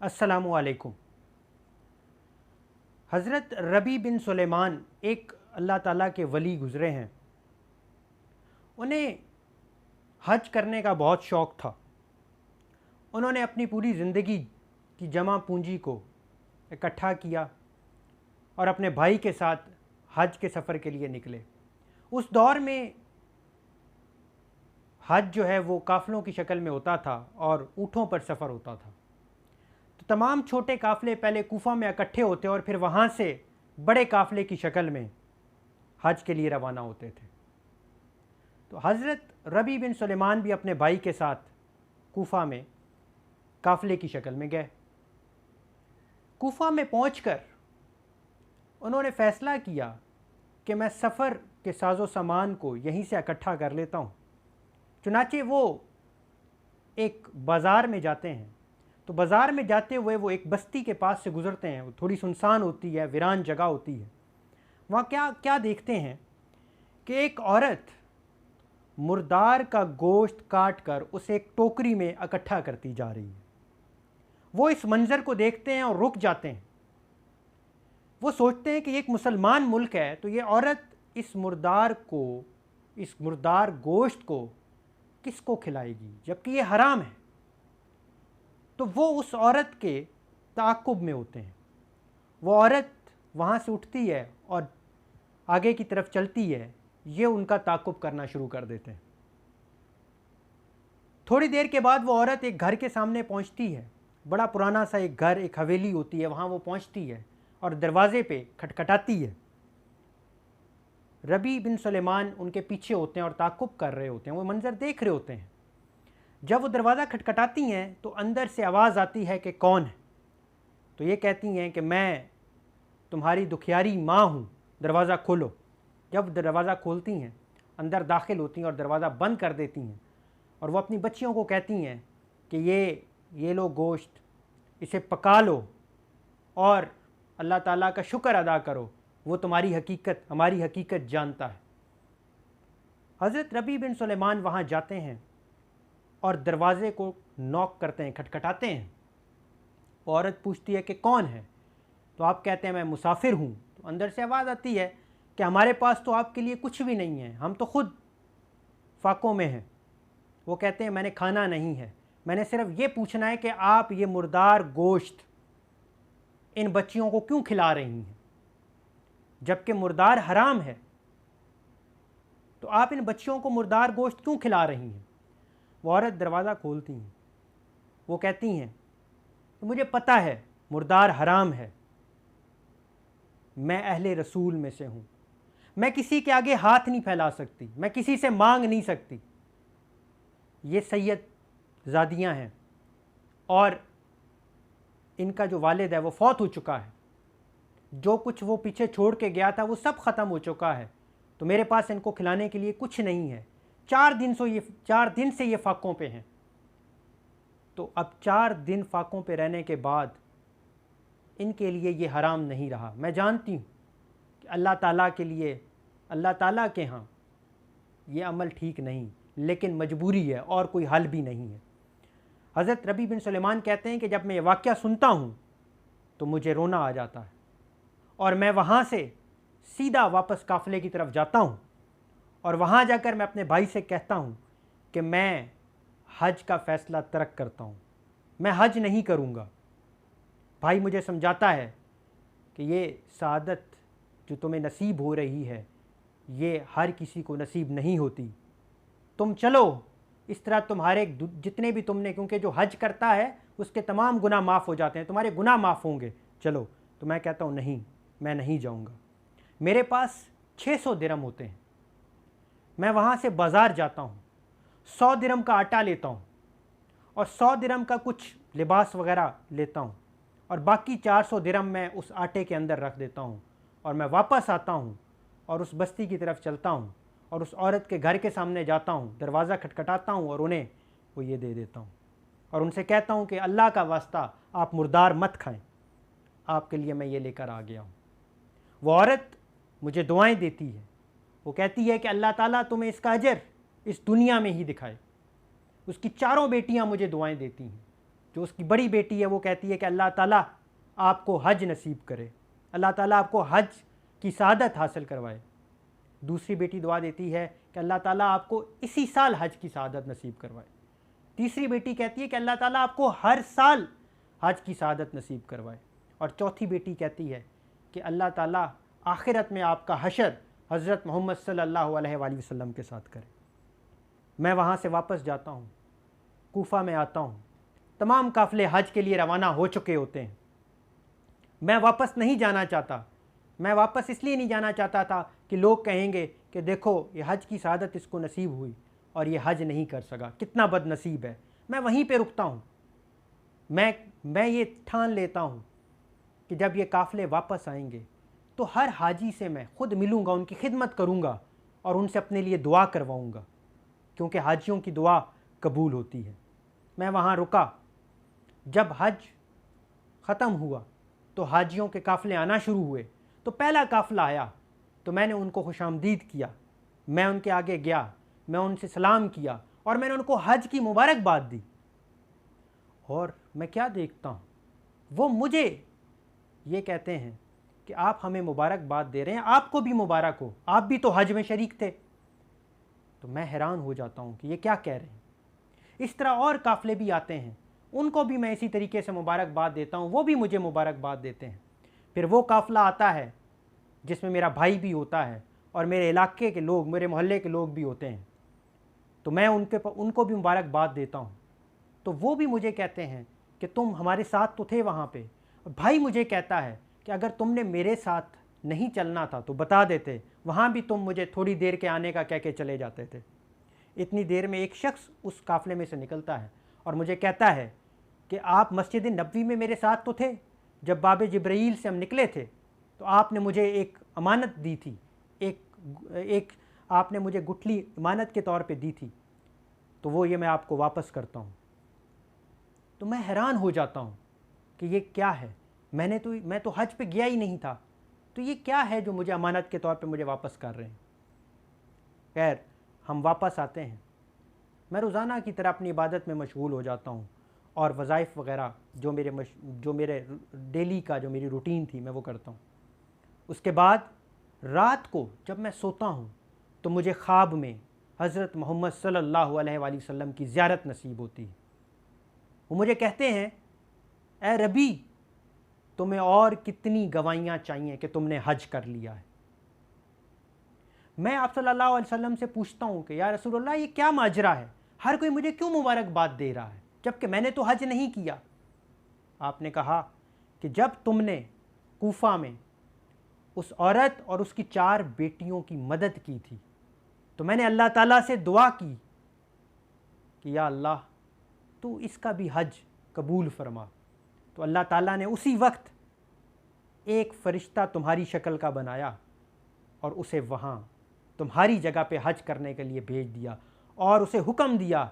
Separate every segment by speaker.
Speaker 1: अस्सलामु अलैकुम। हज़रत रबी बिन सुलेमान एक अल्लाह ताला के वली गुज़रे हैं। उन्हें हज करने का बहुत शौक़ था। उन्होंने अपनी पूरी ज़िंदगी की जमा पूंजी को इकट्ठा किया और अपने भाई के साथ हज के सफ़र के लिए निकले। उस दौर में हज जो है वो काफ़िलों की शक्ल में होता था और ऊँटों पर सफ़र होता था। तो तमाम छोटे काफ़िले पहले कूफा में इकट्ठे होते और फिर वहाँ से बड़े काफ़िले की शक्ल में हज के लिए रवाना होते थे। तो हज़रत रबी बिन सुलेमान भी अपने भाई के साथ कूफा में काफ़िले की शक्ल में गए। कूफा में पहुंचकर उन्होंने फ़ैसला किया कि मैं सफ़र के साजो सामान को यहीं से इकट्ठा कर लेता हूँ। चुनाचे वो एक बाज़ार में जाते हैं। तो बाज़ार में जाते हुए वो एक बस्ती के पास से गुज़रते हैं। वो थोड़ी सुनसान होती है, वीरान जगह होती है। वहाँ क्या क्या देखते हैं कि एक औरत मुर्दार का गोश्त काट कर उसे एक टोकरी में इकट्ठा करती जा रही है। वो इस मंज़र को देखते हैं और रुक जाते हैं। वो सोचते हैं कि ये एक मुसलमान मुल्क है, तो ये औरत इस मुर्दार गोश्त को किसको खिलाएगी, जबकि ये हराम है। तो वो उस औरत के ताक़ुब में होते हैं। वो औरत वहाँ से उठती है और आगे की तरफ चलती है। ये उनका ताक़ुब करना शुरू कर देते हैं। थोड़ी देर के बाद वो औरत एक घर के सामने पहुँचती है। बड़ा पुराना सा एक घर, एक हवेली होती है, वहाँ वो पहुँचती है और दरवाज़े पे खटखटाती है। रबी बिन सुलेमान उनके पीछे होते हैं और ताक़ुब कर रहे होते हैं, वो मंज़र देख रहे होते हैं। जब वो दरवाज़ा खटखटाती हैं तो अंदर से आवाज़ आती है कि कौन है। तो ये कहती हैं कि मैं तुम्हारी दुखियारी माँ हूँ, दरवाज़ा खोलो। जब दरवाज़ा खोलती हैं, अंदर दाखिल होती हैं और दरवाज़ा बंद कर देती हैं। और वो अपनी बच्चियों को कहती हैं कि ये लो गोश्त, इसे पका लो और अल्लाह ताला का शुक्र अदा करो, वो तुम्हारी हकीकत, हमारी हकीकत जानता है। हज़रत रबी बिन सुलेमान वहाँ जाते हैं और दरवाज़े को नॉक करते हैं, खटखटाते हैं। औरत पूछती है कि कौन है। तो आप कहते हैं मैं मुसाफिर हूँ। तो अंदर से आवाज़ आती है कि हमारे पास तो आपके लिए कुछ भी नहीं है, हम तो खुद फाकों में हैं। वो कहते हैं मैंने खाना नहीं है, मैंने सिर्फ ये पूछना है कि आप ये मुर्दार गोश्त इन बच्चियों को क्यों खिला रही हैं, जबकि मुर्दार हराम है। तो आप इन बच्चियों को मुर्दार गोश्त क्यों खिला रही हैं। वो औरत दरवाज़ा खोलती हैं। वो कहती हैं तो मुझे पता है मुर्दार हराम है, मैं अहले रसूल में से हूँ, मैं किसी के आगे हाथ नहीं फैला सकती, मैं किसी से मांग नहीं सकती। ये सैयद ज़ादियाँ हैं और इनका जो वालिद है वो फौत हो चुका है। जो कुछ वो पीछे छोड़ के गया था वो सब ख़त्म हो चुका है। तो मेरे पास इनको खिलाने के लिए कुछ नहीं है। 4 दिन से ये फाकों पे हैं। तो अब 4 दिन फाकों पे रहने के बाद इनके लिए ये हराम नहीं रहा। मैं जानती हूँ कि अल्लाह ताला के लिए, अल्लाह ताला के यहाँ ये अमल ठीक नहीं, लेकिन मजबूरी है और कोई हल भी नहीं है। हज़रत रबी बिन सुलेमान कहते हैं कि जब मैं ये वाक़या सुनता हूँ तो मुझे रोना आ जाता है और मैं वहाँ से सीधा वापस काफ़िले की तरफ जाता हूँ और वहाँ जाकर मैं अपने भाई से कहता हूँ कि मैं हज का फ़ैसला तर्क करता हूँ, मैं हज नहीं करूँगा। भाई मुझे समझाता है कि ये सआदत जो तुम्हें नसीब हो रही है ये हर किसी को नसीब नहीं होती। तुम चलो, इस तरह तुम्हारे जितने भी तुमने, क्योंकि जो हज करता है उसके तमाम गुनाह माफ़ हो जाते हैं, तुम्हारे गुनाह माफ़ होंगे, चलो। तो मैं कहता हूँ नहीं, मैं नहीं जाऊँगा। मेरे पास 600 दिरहम होते हैं। मैं वहाँ से बाज़ार जाता हूँ, 100 दिरहम का आटा लेता हूँ और 100 दिरहम का कुछ लिबास वगैरह लेता हूँ और बाकी 400 दिरहम मैं उस आटे के अंदर रख देता हूँ और मैं वापस आता हूँ और उस बस्ती की तरफ चलता हूँ और उस औरत के घर के सामने जाता हूँ, दरवाज़ा खटखटाता हूँ और उन्हें वो ये दे देता हूँ और उनसे कहता हूँ कि अल्लाह का वास्ता आप मुर्दार मत खाएं, आपके लिए मैं ये लेकर आ गया हूँ। वो औरत मुझे दुआएं देती है। वो कहती है कि अल्लाह ताला तुम्हें इसका अजर इस दुनिया में ही दिखाए। उसकी 4 बेटियाँ मुझे दुआएं देती हैं जो उसकी बड़ी बेटी है वो कहती है कि अल्लाह ताला आपको हज नसीब करे, अल्लाह ताला आपको हज की सआदत हासिल करवाए। दूसरी बेटी दुआ देती है कि अल्लाह ताला आपको इसी साल हज की सआदत नसीब करवाए। तीसरी बेटी कहती है कि अल्लाह ताला आपको हर साल हज की सआदत नसीब करवाए। और चौथी बेटी कहती है कि अल्लाह ताला आखिरत में आपका हशर हज़रत मोहम्मद सल्लल्लाहु अलैहि वसल्लम के साथ करे। मैं वहाँ से वापस जाता हूँ, कूफा में आता हूँ, तमाम काफ़िले हज के लिए रवाना हो चुके होते हैं। मैं वापस नहीं जाना चाहता। मैं वापस इसलिए नहीं जाना चाहता था कि लोग कहेंगे कि देखो ये हज की सआदत इसको नसीब हुई और ये हज नहीं कर सका, कितना बदनसीब है। मैं वहीं पे रुकता हूँ। मैं ये ठान लेता हूँ कि जब ये काफ़िले वापस आएंगे तो हर हाजी से मैं ख़ुद मिलूँगा, उनकी खिदमत करूँगा और उनसे अपने लिए दुआ करवाऊँगा, क्योंकि हाजियों की दुआ कबूल होती है। मैं वहाँ रुका। जब हज ख़त्म हुआ तो हाजियों के काफ़िले आना शुरू हुए। तो पहला काफ़िला आया तो मैंने उनको खुशामदीद किया, मैं उनके आगे गया, मैं उनसे सलाम किया और मैंने उनको हज की मुबारकबाद दी। और मैं क्या देखता हूँ, वो मुझे ये कहते हैं कि आप हमें मुबारकबाद दे रहे हैं, आपको भी मुबारक हो, आप भी तो हज में शरीक थे। तो मैं हैरान हो जाता हूँ कि ये क्या कह रहे हैं। इस तरह और काफ़िले भी आते हैं, उनको भी मैं इसी तरीके से मुबारकबाद देता हूँ, वो भी मुझे मुबारकबाद देते हैं। फिर वो काफ़िला आता है जिसमें मेरा भाई भी होता है और मेरे इलाके के लोग, मेरे मोहल्ले के लोग भी होते हैं, तो मैं उनको भी मुबारकबाद देता हूँ। तो वो भी मुझे कहते हैं कि तुम हमारे साथ तो थे वहाँ पे। भाई मुझे कहता है कि अगर तुमने मेरे साथ नहीं चलना था तो बता देते, वहाँ भी तुम मुझे थोड़ी देर के आने का कह के चले जाते थे। इतनी देर में एक शख्स उस काफ़िले में से निकलता है और मुझे कहता है कि आप मस्जिद नबवी में मेरे साथ तो थे, जब बाबे जिब्राईल से हम निकले थे तो आपने मुझे एक अमानत दी थी, एक आपने मुझे गुठली अमानत के तौर पे दी थी, तो वो ये मैं आपको वापस करता हूँ। तो मैं हैरान हो जाता हूँ कि ये क्या है। मैं तो हज पे गया ही नहीं था, तो ये क्या है जो मुझे अमानत के तौर पे मुझे वापस कर रहे हैं। खैर, हम वापस आते हैं। मैं रोज़ाना की तरह अपनी इबादत में मशगूल हो जाता हूँ और वज़ाइफ वग़ैरह जो मेरे डेली का जो मेरी रूटीन थी मैं वो करता हूँ। उसके बाद रात को जब मैं सोता हूँ तो मुझे ख्वाब में हज़रत मोहम्मद सल्लल्लाहु अलैहि वसल्लम की ज़ियारत नसीब होती है। वो मुझे कहते हैं, ए रबी, तुम्हें और कितनी गवाहियाँ चाहिए कि तुमने हज कर लिया है। मैं आप सल्लल्लाहु अलैहि वसल्लम से पूछता हूँ कि या रसूलल्लाह, ये क्या माजरा है, हर कोई मुझे क्यों मुबारकबाद दे रहा है जबकि मैंने तो हज नहीं किया। आपने कहा कि जब तुमने कूफा में उस औरत और उसकी 4 बेटियों की मदद की थी तो मैंने अल्लाह ताला से दुआ की कि या अल्लाह, तू इसका भी हज कबूल फरमा। तो अल्लाह ताला ने उसी वक्त एक फ़रिश्ता तुम्हारी शक्ल का बनाया और उसे वहाँ तुम्हारी जगह पे हज करने के लिए भेज दिया और उसे हुक्म दिया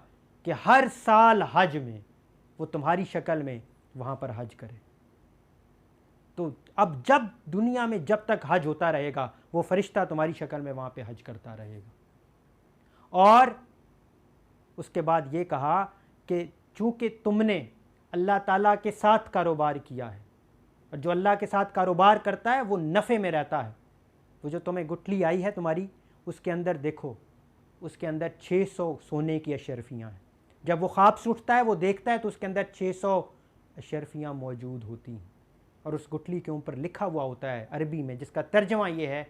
Speaker 1: कि हर साल हज में वो तुम्हारी शक्ल में वहाँ पर हज करे। तो अब जब दुनिया में जब तक हज होता रहेगा वो फ़रिश्ता तुम्हारी शक्ल में वहाँ पे हज करता रहेगा। और उसके बाद ये कहा कि चूँकि तुमने अल्लाह ताला के साथ कारोबार किया है, और जो अल्लाह के साथ कारोबार करता है वो नफ़े में रहता है। वो जो तुम्हें गुठली आई है तुम्हारी, उसके अंदर देखो, उसके अंदर 600 सोने की अशरफियाँ हैं। जब वो ख्वाब से उठता है, वो देखता है तो उसके अंदर 600 अशरफियाँ मौजूद होती हैं और उस गुठली के ऊपर लिखा हुआ होता है अरबी में, जिसका तर्जमा ये है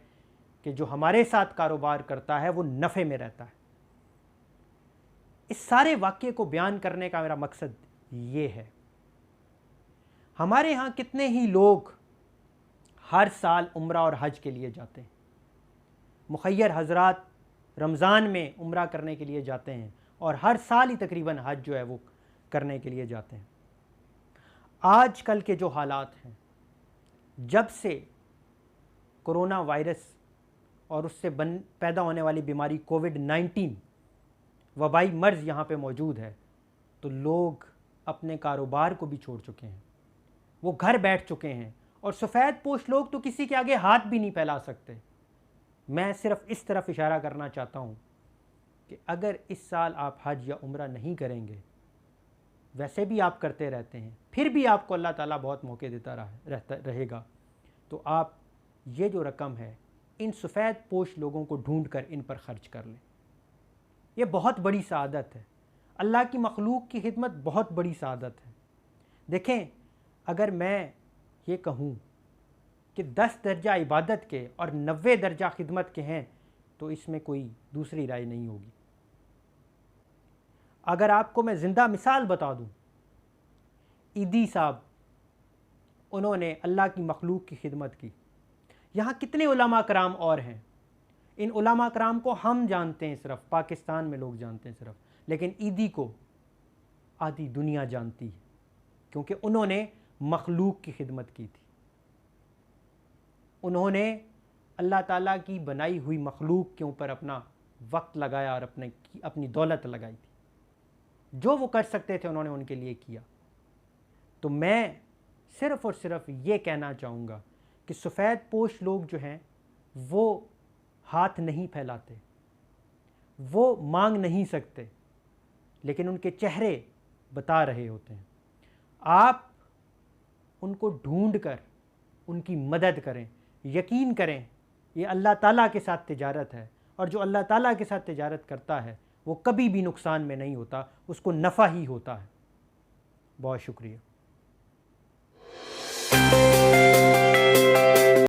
Speaker 1: कि जो हमारे साथ कारोबार करता है वो नफ़े में रहता है। इस सारे वाक़ये को बयान करने का मेरा मकसद ये है, हमारे यहाँ कितने ही लोग हर साल उम्रा और हज के लिए जाते हैं। मुखय्यर हज़रात रमज़ान में उम्रा करने के लिए जाते हैं और हर साल ही तकरीबन हज जो है वो करने के लिए जाते हैं। आजकल के जो हालात हैं, जब से कोरोना वायरस और उससे पैदा होने वाली बीमारी कोविड-19 वबाई मर्ज़ यहाँ पे मौजूद है, तो लोग अपने कारोबार को भी छोड़ चुके हैं, वो घर बैठ चुके हैं और सफ़ेद पोश लोग तो किसी के आगे हाथ भी नहीं फैला सकते। मैं सिर्फ़ इस तरफ इशारा करना चाहता हूँ कि अगर इस साल आप हज या उम्रा नहीं करेंगे वैसे भी आप करते रहते हैं, फिर भी आपको अल्लाह ताला बहुत मौके देता रहेगा, तो आप ये जो रकम है इन सफ़ेद पोश लोगों को ढूंढ कर इन पर ख़र्च कर लें। ये बहुत बड़ी सआदत है, अल्लाह की मखलूक की खिदमत बहुत बड़ी सआदत है। देखें, अगर मैं ये कहूँ कि 10 दर्जा इबादत के और 90 दर्जा खिदमत के हैं, तो इसमें कोई दूसरी राय नहीं होगी। अगर आपको मैं ज़िंदा मिसाल बता दूँ, ईदी साहब, उन्होंने अल्लाह की मखलूक की खिदमत की। यहाँ कितने उलमा कराम और हैं, इन उलमा कराम को हम जानते हैं, सिर्फ पाकिस्तान में लोग जानते हैं सिर्फ, लेकिन ईदी को आधी दुनिया जानती है, क्योंकि उन्होंने मखलूक की खिदमत की थी। उन्होंने अल्लाह ताला की बनाई हुई मखलूक के ऊपर अपना वक्त लगाया और अपनी दौलत लगाई थी। जो वो कर सकते थे उन्होंने उनके लिए किया। तो मैं सिर्फ़ और सिर्फ ये कहना चाहूँगा कि सफ़ेद पोश लोग जो हैं वो हाथ नहीं फैलाते, वो मांग नहीं सकते, लेकिन उनके चेहरे बता रहे होते हैं। आप उनको ढूंढ कर उनकी मदद करें। यकीन करें, ये अल्लाह ताला के साथ तिजारत है, और जो अल्लाह ताला के साथ तिजारत करता है वो कभी भी नुकसान में नहीं होता, उसको नफ़ा ही होता है। बहुत शुक्रिया।